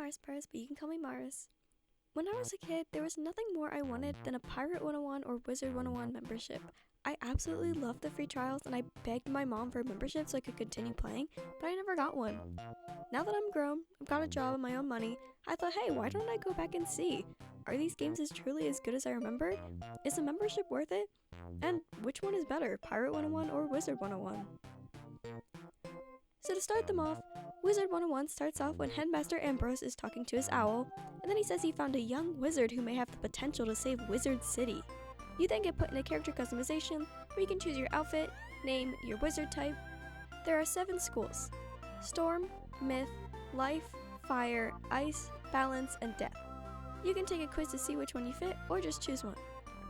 Mars, but you can call me Mars. When I was a kid, there was nothing more I wanted than a Pirate101 or Wizard101 membership. I absolutely loved the free trials and I begged my mom for a membership so I could continue playing, but I never got one. Now that I'm grown, I've got a job and my own money, I thought, hey, why don't I go back and see? Are these games truly as good as I remembered? Is a membership worth it? And which one is better, Pirate101 or Wizard101? So to start them off, Wizard101 starts off when Headmaster Ambrose is talking to his owl, and then he says he found a young wizard who may have the potential to save Wizard City. You then get put in a character customization, where you can choose your outfit, name, your wizard type. There are 7 schools: Storm, Myth, Life, Fire, Ice, Balance, and Death. You can take a quiz to see which one you fit, or just choose one.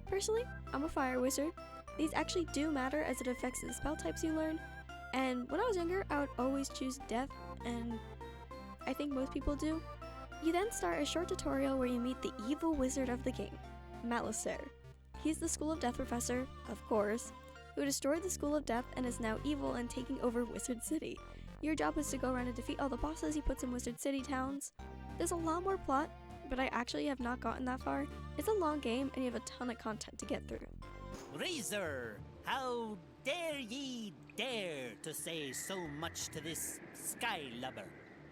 Personally, I'm a Fire Wizard. These actually do matter as it affects the spell types you learn, and when I was younger, I would always choose Death, and I think most people do. You then start a short tutorial where you meet the evil wizard of the game, Malistaire. He's the School of Death professor, of course, who destroyed the School of Death and is now evil and taking over Wizard City. Your job is to go around and defeat all the bosses he puts in Wizard City towns. There's a lot more plot, but I actually have not gotten that far. It's a long game and you have a ton of content to get through. Razor, how dare ye dare to say so much to this sky lubber?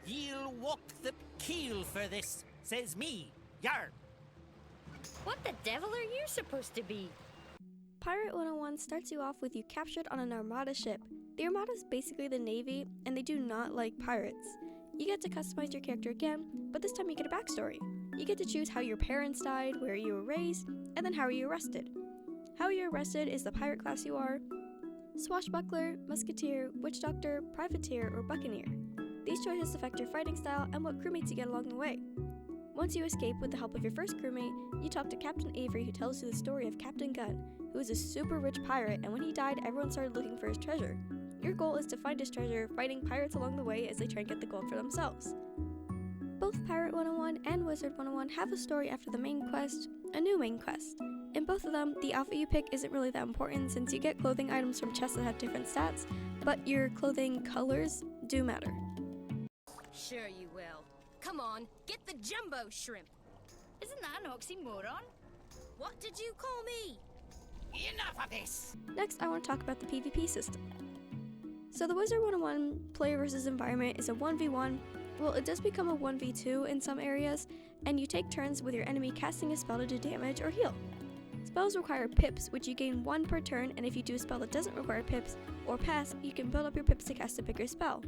Ye'll walk the keel for this, says me, yar. What the devil are you supposed to be? Pirate101 starts you off with you captured on an Armada ship. The Armada is basically the Navy, and they do not like pirates. You get to customize your character again, but this time you get a backstory. You get to choose how your parents died, where you were raised, and then how you were arrested. How you're arrested is the pirate class you are: Swashbuckler, Musketeer, Witch Doctor, Privateer, or Buccaneer. These choices affect your fighting style and what crewmates you get along the way. Once you escape with the help of your first crewmate, you talk to Captain Avery, who tells you the story of Captain Gunn, who is a super rich pirate, and when he died, everyone started looking for his treasure. Your goal is to find his treasure, fighting pirates along the way as they try and get the gold for themselves. Both Pirate101 and Wizard101 have a story after the main quest, a new main quest. In both of them, the outfit you pick isn't really that important since you get clothing items from chests that have different stats, but your clothing colors do matter. Sure you will. Come on, get the jumbo shrimp. Isn't that an oxymoron? What did you call me? Enough of this! Next, I want to talk about the PvP system. So the Wizard101 player versus environment is a 1v1. Well, it does become a 1v2 in some areas, and you take turns with your enemy casting a spell to do damage or heal. Spells require pips, which you gain 1 per turn, and if you do a spell that doesn't require pips or pass, you can build up your pips to cast a bigger spell.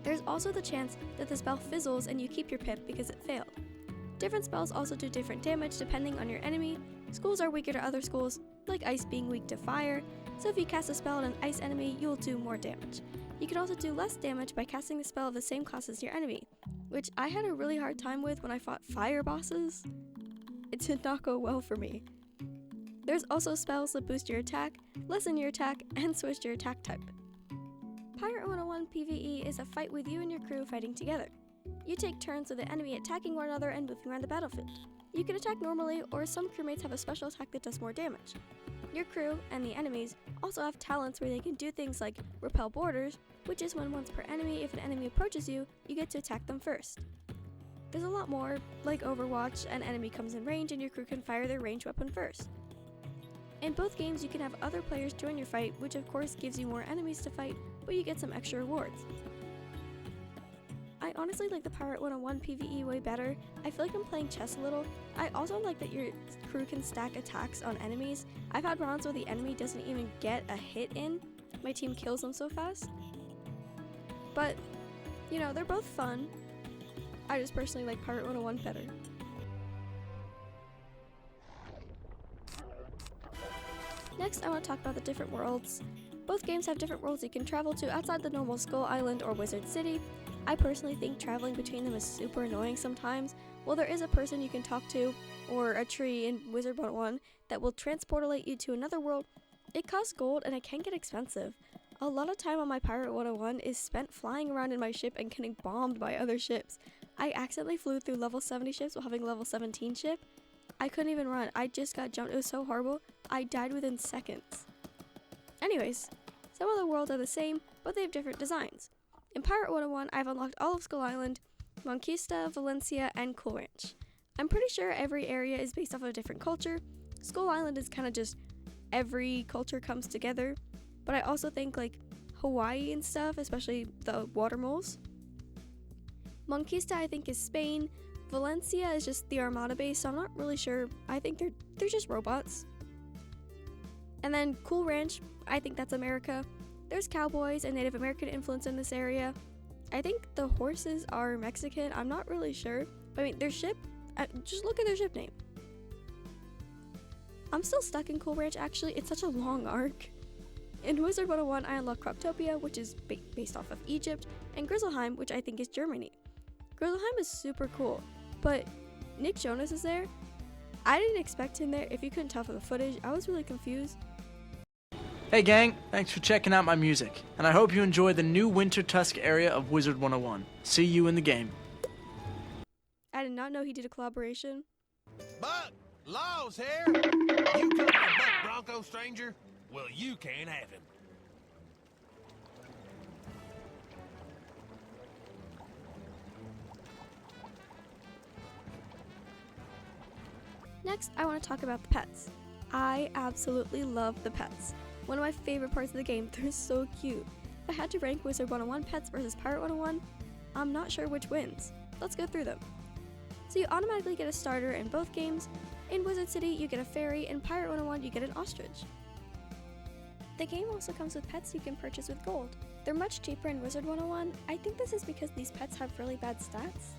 There's also the chance that the spell fizzles and you keep your pip because it failed. Different spells also do different damage depending on your enemy. Schools are weaker to other schools, like ice being weak to fire, so if you cast a spell on an ice enemy, you'll do more damage. You can also do less damage by casting a spell of the same class as your enemy, which I had a really hard time with when I fought fire bosses. It did not go well for me. There's also spells that boost your attack, lessen your attack, and switch your attack type. Pirate101 PvE is a fight with you and your crew fighting together. You take turns with the enemy attacking one another and moving around the battlefield. You can attack normally, or some crewmates have a special attack that does more damage. Your crew and the enemies also have talents where they can do things like repel borders, which is when once per enemy, if an enemy approaches you, you get to attack them first. There's a lot more, like Overwatch, an enemy comes in range and your crew can fire their ranged weapon first. In both games, you can have other players join your fight, which of course gives you more enemies to fight, but you get some extra rewards. I honestly like the Pirate101 PvE way better. I feel like I'm playing chess a little. I also like that your crew can stack attacks on enemies. I've had rounds where the enemy doesn't even get a hit in. My team kills them so fast. But, you know, they're both fun. I just personally like Pirate101 better. Next, I want to talk about the different worlds. Both games have different worlds you can travel to outside the normal Skull Island or Wizard City. I personally think traveling between them is super annoying sometimes. While there is a person you can talk to, or a tree in Wizard101 that will transportate you to another world, it costs gold and it can get expensive. A lot of time on my Pirate101 is spent flying around in my ship and getting bombed by other ships. I accidentally flew through level 70 ships while having a level 17 ship. I couldn't even run. I just got jumped. It was so horrible. I died within seconds. Anyways, some of the worlds are the same, but they have different designs. In Pirate101, I've unlocked all of Skull Island, Monquista, Valencia, and Cool Ranch. I'm pretty sure every area is based off of a different culture. Skull Island is kind of just every culture comes together, but I also think like Hawaii and stuff, especially the water moles. Monquista I think is Spain. Valencia is just the Armada base, so I'm not really sure. I think they're just robots. And then Cool Ranch, I think that's America. There's cowboys and Native American influence in this area. I think the horses are Mexican. I'm not really sure. But I mean, their ship, just look at their ship name. I'm still stuck in Cool Ranch actually. It's such a long arc. In Wizard101, I unlock Croptopia, which is based off of Egypt, and Grizzleheim, which I think is Germany. Grizzleheim is super cool, but Nick Jonas is there. I didn't expect him there. If you couldn't tell from the footage, I was really confused. Hey gang, thanks for checking out my music, and I hope you enjoy the new Winter Tusk area of Wizard101. See you in the game. I did not know he did a collaboration. Buck, Law's here. You come for Buck Bronco, stranger? Well, you can't have him. Next, I want to talk about the pets. I absolutely love the pets. One of my favorite parts of the game. They're so cute. If I had to rank Wizard101 pets versus Pirate101, I'm not sure which wins. Let's go through them. So you automatically get a starter in both games. In Wizard City, you get a fairy. In Pirate101, you get an ostrich. The game also comes with pets you can purchase with gold. They're much cheaper in Wizard101. I think this is because these pets have really bad stats.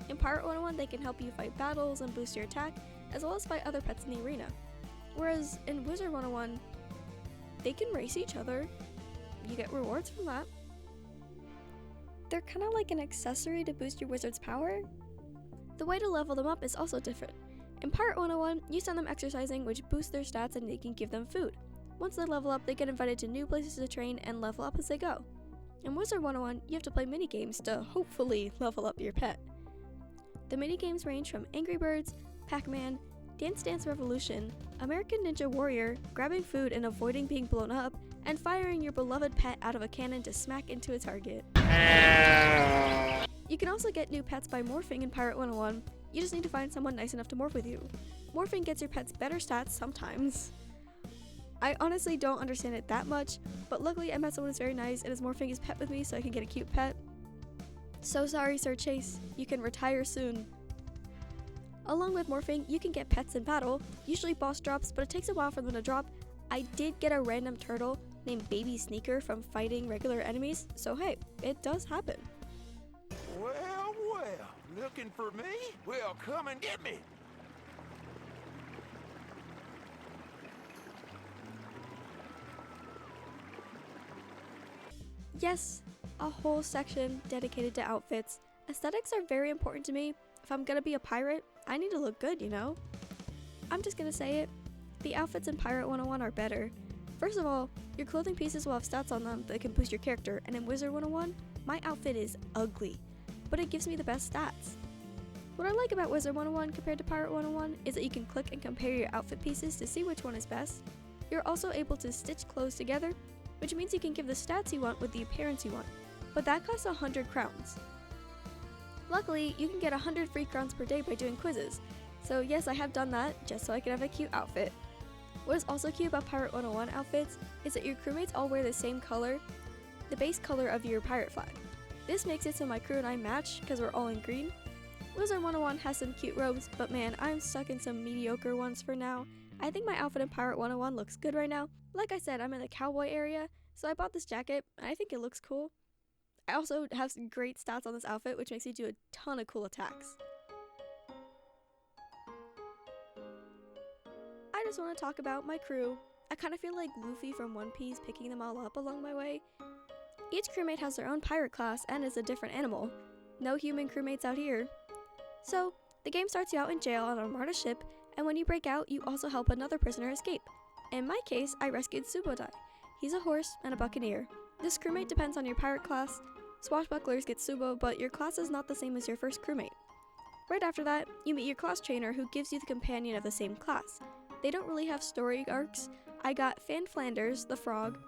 In Pirate101, they can help you fight battles and boost your attack, as well as fight other pets in the arena. Whereas in Wizard101, they can race each other. You get rewards from that. They're kind of like an accessory to boost your wizard's power. The way to level them up is also different. In Pirate101, you send them exercising, which boosts their stats and they can give them food. Once they level up, they get invited to new places to train and level up as they go. In Wizard101, you have to play minigames to hopefully level up your pet. The minigames range from Angry Birds, Pac-Man, Dance Dance Revolution, American Ninja Warrior, grabbing food and avoiding being blown up, and firing your beloved pet out of a cannon to smack into a target. You can also get new pets by morphing in Pirate101. You just need to find someone nice enough to morph with you. Morphing gets your pets better stats sometimes. I honestly don't understand it that much, but luckily I met someone who's very nice and is morphing his pet with me so I can get a cute pet. So sorry, Sir Chase. You can retire soon. Along with morphing, you can get pets in battle, usually boss drops, but it takes a while for them to drop. I did get a random turtle named Baby Sneaker from fighting regular enemies, so hey, it does happen. Well, looking for me? Well, come and get me. Yes, a whole section dedicated to outfits. Aesthetics are very important to me. If I'm gonna be a pirate, I need to look good, you know? I'm just gonna say it. The outfits in Pirate101 are better. First of all, your clothing pieces will have stats on them that can boost your character, and in Wizard101, my outfit is ugly, but it gives me the best stats. What I like about Wizard101 compared to Pirate101 is that you can click and compare your outfit pieces to see which one is best. You're also able to stitch clothes together, which means you can give the stats you want with the appearance you want, but that costs 100 crowns. Luckily, you can get 100 free crowns per day by doing quizzes, so yes, I have done that just so I can have a cute outfit. What is also cute about Pirate101 outfits is that your crewmates all wear the same color, the base color of your pirate flag. This makes it so my crew and I match because we're all in green. Wizard101 has some cute robes, but man, I'm stuck in some mediocre ones for now. I think my outfit in Pirate101 looks good right now. Like I said, I'm in the cowboy area, so I bought this jacket, and I think it looks cool. I also have some great stats on this outfit, which makes me do a ton of cool attacks. I just want to talk about my crew. I kind of feel like Luffy from One Piece picking them all up along my way. Each crewmate has their own pirate class and is a different animal. No human crewmates out here. So, the game starts you out in jail on an Armada ship, and when you break out, you also help another prisoner escape. In my case, I rescued Subodai. He's a horse and a buccaneer. This crewmate depends on your pirate class. Swashbucklers get Subo, but your class is not the same as your first crewmate. Right after that, you meet your class trainer who gives you the companion of the same class. They don't really have story arcs. I got Fan Flanders, the frog,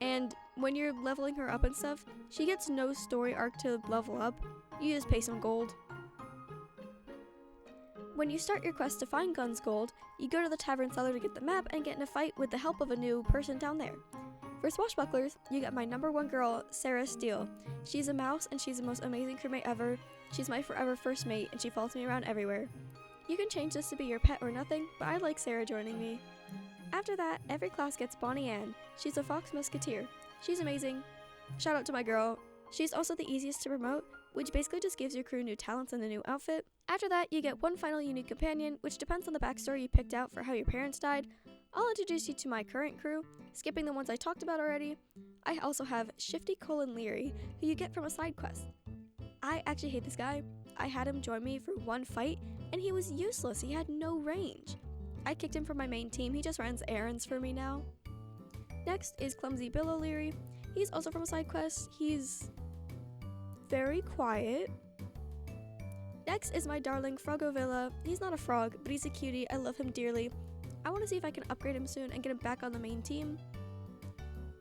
and when you're leveling her up and stuff, she gets no story arc to level up. You just pay some gold. When you start your quest to find Guns Gold, you go to the tavern cellar to get the map and get in a fight with the help of a new person down there. For Swashbucklers, you get my #1 girl, Sarah Steele. She's a mouse and she's the most amazing crewmate ever. She's my forever first mate and she follows me around everywhere. You can change this to be your pet or nothing, but I like Sarah joining me. After that, every class gets Bonnie Ann. She's a Fox Musketeer. She's amazing. Shout out to my girl. She's also the easiest to promote, which basically just gives your crew new talents and a new outfit. After that, you get one final unique companion, which depends on the backstory you picked out for how your parents died. I'll introduce you to my current crew, skipping the ones I talked about already. I also have Shifty Leary, who you get from a side quest. I actually hate this guy. I had him join me for one fight, and he was useless. He had no range. I kicked him from my main team. He just runs errands for me now. Next is Clumsy Bill O'Leary. He's also from a side quest. He's very quiet. Next is my darling Frogovilla. He's not a frog, but he's a cutie. I love him dearly. I want to see if I can upgrade him soon and get him back on the main team.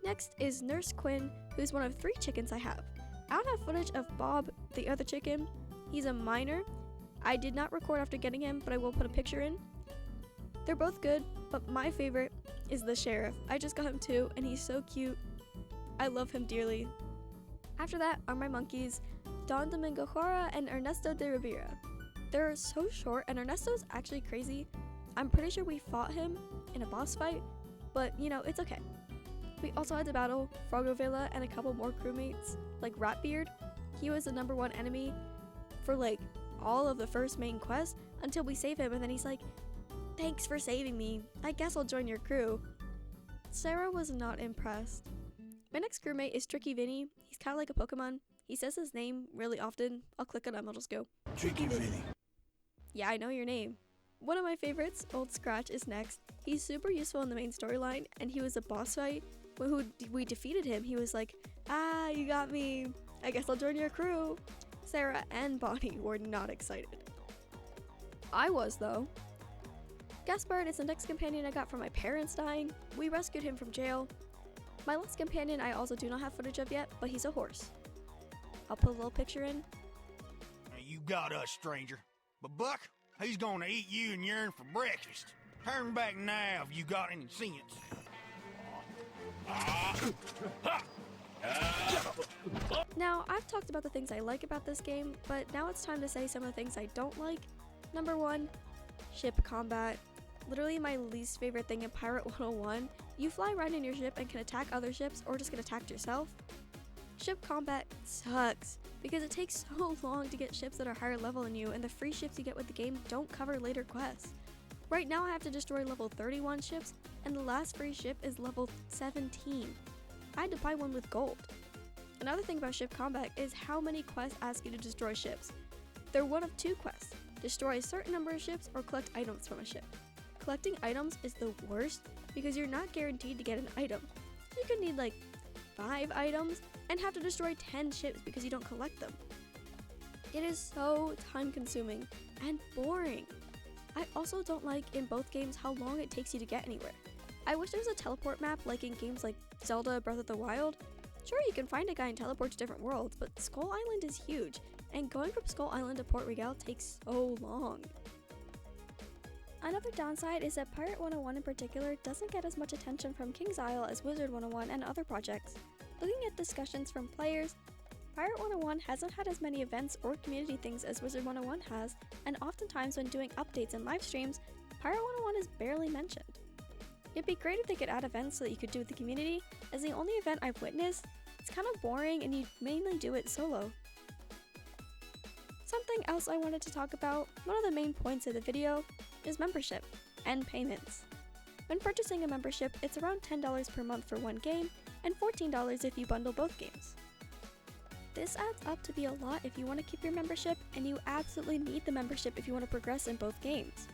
Next is Nurse Quinn, who's one of 3 chickens I have. I don't have footage of Bob, the other chicken. He's a minor. I did not record after getting him, but I will put a picture in. They're both good, but my favorite is the sheriff. I just got him too, and he's so cute. I love him dearly. After that are my monkeys, Don Domingo Jara and Ernesto de Rivera. They're so short, and Ernesto's actually crazy. I'm pretty sure we fought him in a boss fight, but you know, it's okay. We also had to battle Frogovilla and a couple more crewmates, like Ratbeard. He was the #1 enemy for like all of the first main quest until we save him, and then he's like, "Thanks for saving me. I guess I'll join your crew." Sarah was not impressed. My next crewmate is Tricky Vinny. He's kind of like a Pokemon. He says his name really often. I'll click on him, I'll just go, Tricky Vinny. "Yeah, I know your name." One of my favorites, Old Scratch, is next. He's super useful in the main storyline, and he was a boss fight. When we defeated him, he was like, "Ah, you got me. I guess I'll join your crew." Sarah and Bonnie were not excited. I was, though. Gaspard is the next companion I got from my parents dying. We rescued him from jail. My last companion I also do not have footage of yet, but he's a horse. I'll put a little picture in. Now, you got us, stranger. But Buck, he's gonna eat you and yourn for breakfast. Turn back now if you got any sense. Now, I've talked about the things I like about this game, but now it's time to say some of the things I don't like. #1, ship combat. Literally my least favorite thing in Pirate 101. You fly around in your ship and can attack other ships or just get attacked yourself. Ship combat sucks because it takes so long to get ships that are higher level than you, and the free ships you get with the game don't cover later quests. Right now I have to destroy level 31 ships, and the last free ship is level 17. I had to buy one with gold. Another thing about ship combat is how many quests ask you to destroy ships. They're one of 2 quests: destroy a certain number of ships or collect items from a ship. Collecting items is the worst because you're not guaranteed to get an item. You could need like 5 items and have to destroy 10 ships because you don't collect them. It is so time consuming and boring. I also don't like in both games how long it takes you to get anywhere. I wish there was a teleport map like in games like Zelda Breath of the Wild. Sure, you can find a guy and teleport to different worlds, but Skull Island is huge, and going from Skull Island to Port Regal takes so long. Another downside is that Pirate 101 in particular doesn't get as much attention from King's Isle as Wizard101 and other projects. Looking at discussions from players, Pirate 101 hasn't had as many events or community things as Wizard101 has, and oftentimes when doing updates and live streams, Pirate 101 is barely mentioned. It'd be great if they could add events so that you could do with the community, as the only event I've witnessed, it's kind of boring and you mainly do it solo. Something else I wanted to talk about, one of the main points of the video, is membership and payments. When purchasing a membership, it's around $10 per month for one game, and $14 if you bundle both games. This adds up to be a lot if you want to keep your membership, and you absolutely need the membership if you want to progress in both games.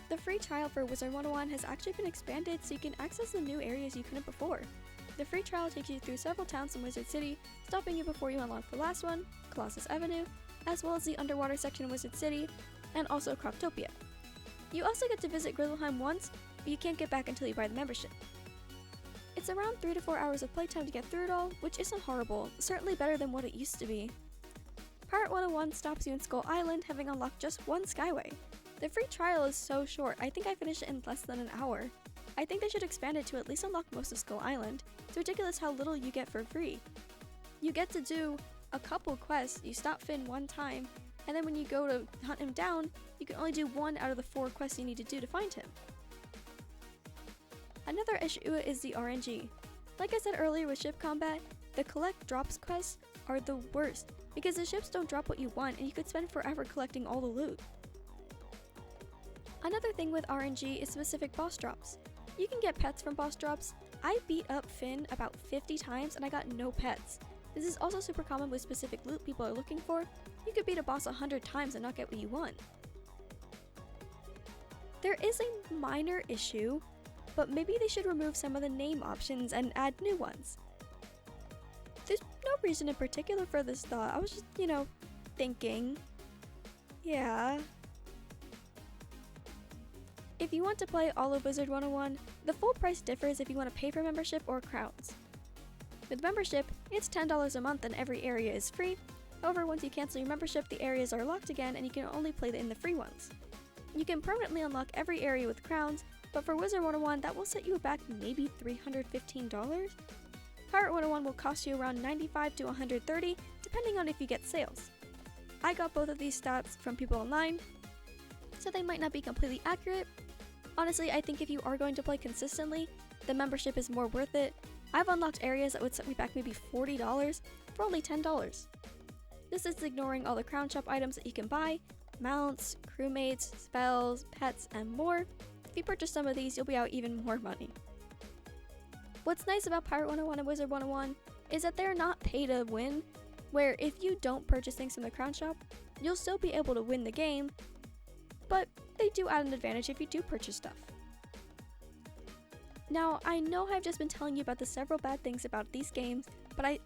The free trial for Wizard101 has actually been expanded so you can access the new areas you couldn't before. The free trial takes you through several towns in Wizard City, stopping you before you unlock the last one, Colossus Avenue, as well as the underwater section of Wizard City, and also Croptopia. You also get to visit Grizzleheim once, but you can't get back until you buy the membership. It's around 3 to 4 hours of playtime to get through it all, which isn't horrible, certainly better than what it used to be. Pirate 101 stops you in Skull Island, having unlocked just one skyway. The free trial is so short, I think I finished it in less than an hour. I think they should expand it to at least unlock most of Skull Island. It's ridiculous how little you get for free. You get to do a couple quests, you stop Finn one time, and then when you go to hunt him down, you can only do 1 out of the 4 quests you need to do to find him. Another issue is the RNG. Like I said earlier with ship combat, the collect drops quests are the worst because the ships don't drop what you want and you could spend forever collecting all the loot. Another thing with RNG is specific boss drops. You can get pets from boss drops. I beat up Finn about 50 times and I got no pets. This is also super common with specific loot people are looking for. You could beat a boss 100 times and not get what you want. There is a minor issue, but maybe they should remove some of the name options and add new ones. There's no reason in particular for this thought. I was just, thinking. Yeah. If you want to play all of Wizard 101, the full price differs if you want to pay for membership or crowns. With membership, it's $10 a month and every area is free. However, once you cancel your membership, the areas are locked again and you can only play in the free ones. You can permanently unlock every area with crowns, but for Wizard 101, that will set you back maybe $315. Pirate 101 will cost you around $95 to $130, depending on if you get sales. I got both of these stats from people online, so they might not be completely accurate. Honestly, I think if you are going to play consistently, the membership is more worth it. I've unlocked areas that would set me back maybe $40 for only $10. This is ignoring all the crown shop items that you can buy, mounts, crewmates, spells, pets, and more. If you purchase some of these, you'll be out even more money. What's nice about Pirate 101 and Wizard 101 is that they're not pay to win, where if you don't purchase things from the crown shop, you'll still be able to win the game, but they do add an advantage if you do purchase stuff. Now, I know I've just been telling you about the several bad things about these games, but I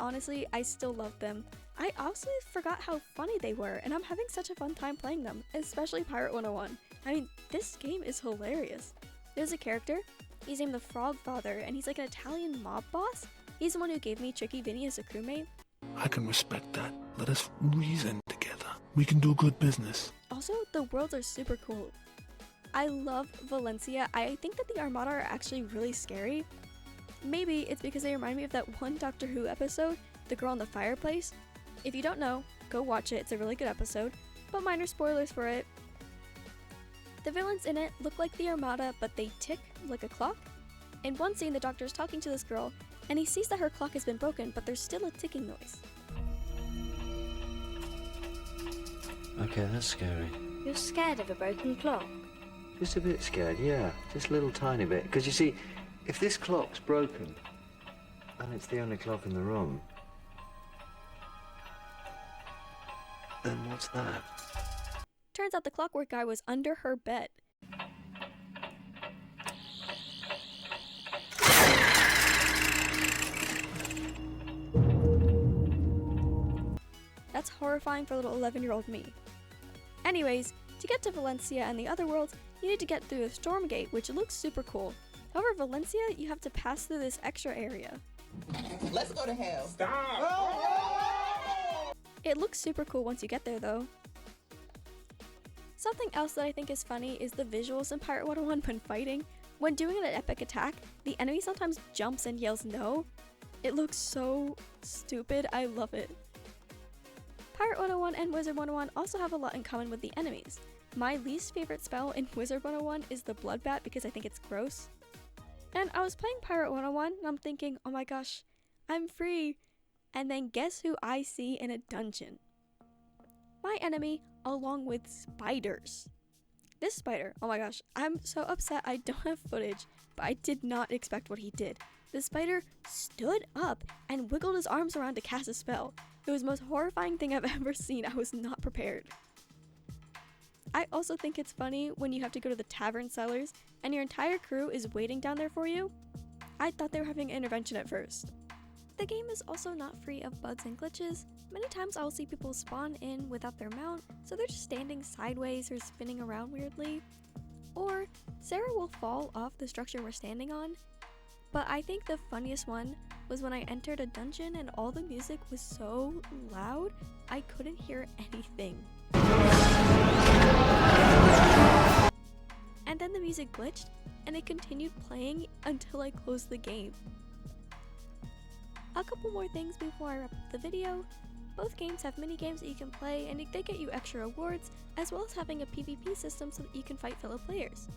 still love them. I also forgot how funny they were, and I'm having such a fun time playing them, especially Pirate 101. I mean, this game is hilarious. There's a character, he's named the Frog Father, and he's like an Italian mob boss. He's the one who gave me Tricky Vinny as a crewmate. I can respect that. Let us reason together. We can do good business. Also, the worlds are super cool. I love Valencia. I think that the Armada are actually really scary. Maybe it's because they remind me of that one Doctor Who episode, The Girl in the Fireplace. If you don't know, go watch it. It's a really good episode, but minor spoilers for it. The villains in it look like the Armada, but they tick like a clock. In one scene, the Doctor is talking to this girl, and he sees that her clock has been broken, but there's still a ticking noise. Okay, that's scary. You're scared of a broken clock? Just a bit scared, yeah. Just a little tiny bit. Because you see, if this clock's broken, and it's the only clock in the room, then what's that? Turns out the clockwork guy was under her bed. That's horrifying for little 11-year-old me. Anyways, to get to Valencia and the other worlds, you need to get through the Storm Gate, which looks super cool. However, Valencia, you have to pass through this extra area. Let's go to hell. It looks super cool once you get there, though. Something else that I think is funny is the visuals in Pirate 101 when fighting. When doing an epic attack, the enemy sometimes jumps and yells no. It looks so stupid, I love it. Pirate 101 and Wizard 101 also have a lot in common with the enemies. My least favorite spell in Wizard 101 is the Blood Bat because I think it's gross. And I was playing Pirate 101 and I'm thinking, oh my gosh, I'm free. And then guess who I see in a dungeon? My enemy, along with spiders. This spider, oh my gosh, I'm so upset I don't have footage, but I did not expect what he did. The spider stood up and wiggled his arms around to cast a spell. It was the most horrifying thing I've ever seen. I was not prepared. I also think it's funny when you have to go to the tavern cellars and your entire crew is waiting down there for you. I thought they were having an intervention at first. The game is also not free of bugs and glitches. Many times I'll see people spawn in without their mount, so they're just standing sideways or spinning around weirdly. Or Sarah will fall off the structure we're standing on. But I think the funniest one was when I entered a dungeon and all the music was so loud, I couldn't hear anything. And then the music glitched, and it continued playing until I closed the game. A couple more things before I wrap up the video. Both games have mini games that you can play, and they get you extra rewards, as well as having a PvP system so that you can fight fellow players.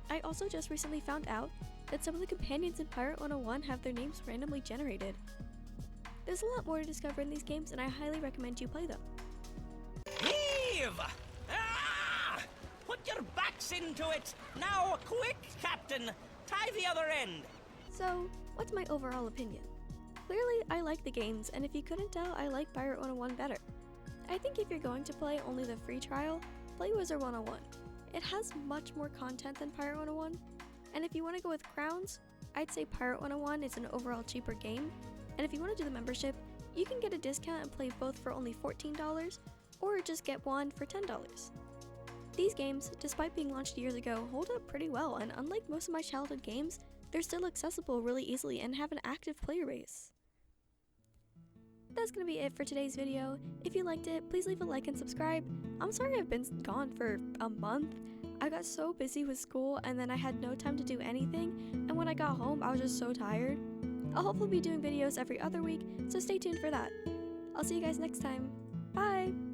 I also just recently found out that some of the companions in Pirate101 have their names randomly generated. There's a lot more to discover in these games, and I highly recommend you play them. Heave! Ah! Put your backs into it! Now, quick, Captain! Tie the other end! So, what's my overall opinion? Clearly, I like the games, and if you couldn't tell, I like Pirate101 better. I think if you're going to play only the free trial, play Wizard101. It has much more content than Pirate101, and if you want to go with crowns, I'd say Pirate101 is an overall cheaper game, and if you want to do the membership, you can get a discount and play both for only $14, or just get one for $10. These games, despite being launched years ago, hold up pretty well, and unlike most of my childhood games, they're still accessible really easily and have an active player base. That's gonna be it for today's video. If you liked it, please leave a like and subscribe. I'm sorry I've been gone for a month. I got so busy with school and then I had no time to do anything, and when I got home I was just so tired. I'll hopefully be doing videos every other week, so stay tuned for that. I'll see you guys next time. Bye!